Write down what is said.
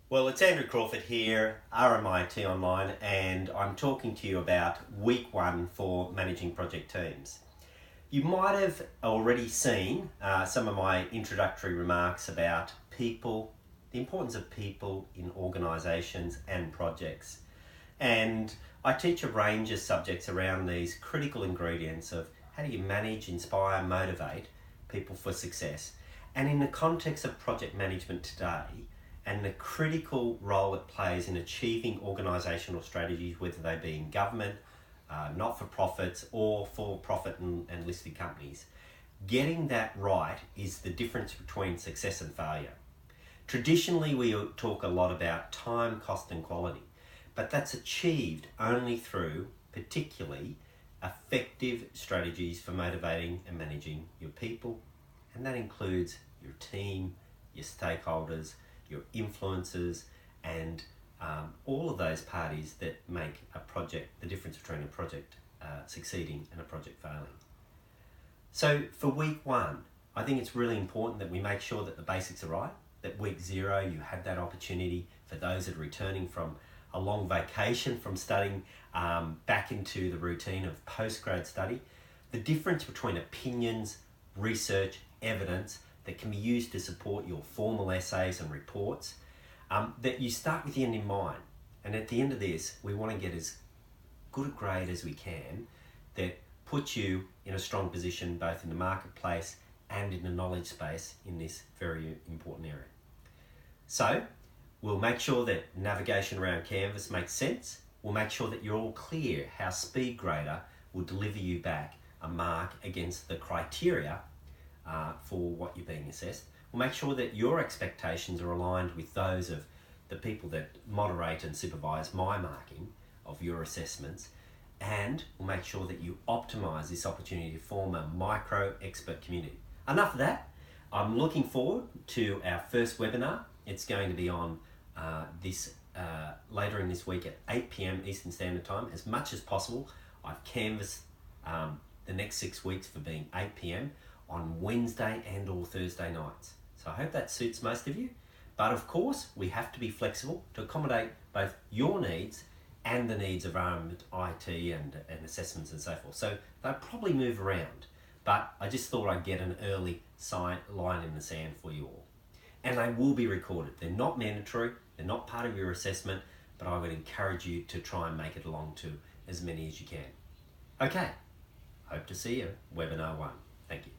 Well, it's Andrew Crawford here, RMIT Online, and I'm talking to you about week one for managing project teams. You might have already seen some of my introductory remarks about people, the importance of people in organisations and projects. And I teach a range of subjects around these critical ingredients of how do you manage, inspire, motivate people for success. And in the context of project management today, and the critical role it plays in achieving organisational strategies, whether they be in government, not-for-profits, or for-profit and listed companies. Getting that right is the difference between success and failure. Traditionally, we talk a lot about time, cost and quality, but that's achieved only through particularly effective strategies for motivating and managing your people, and that includes your team, your stakeholders, your influencers, and all of those parties that make a project, the difference between a project succeeding and a project failing. So for week one, I think it's really important that we make sure that the basics are right, that week zero you had that opportunity for those that are returning from a long vacation from studying back into the routine of postgrad study. The difference between opinions, research, evidence that can be used to support your formal essays and reports, that you start with the end in mind. And at the end of this, we want to get as good a grade as we can that puts you in a strong position both in the marketplace and in the knowledge space in this very important area. So we'll make sure that navigation around Canvas makes sense. We'll make sure that you're all clear how SpeedGrader will deliver you back a mark against the criteria for what you're being assessed. We'll make sure that your expectations are aligned with those of the people that moderate and supervise my marking of your assessments, and we'll make sure that you optimise this opportunity to form a micro expert community. Enough of that. I'm looking forward to our first webinar. It's going to be on later in this week at 8 p.m. Eastern Standard Time. As much as possible, I've canvassed the next 6 weeks for being 8 p.m. on Wednesday and or Thursday nights. So I hope that suits most of you. But of course, we have to be flexible to accommodate both your needs and the needs of RMIT and assessments and so forth. So they'll probably move around, but I just thought I'd get an early line in the sand for you all. And they will be recorded. They're not mandatory, they're not part of your assessment, but I would encourage you to try and make it along to as many as you can. Okay, hope to see you, webinar 1. Thank you.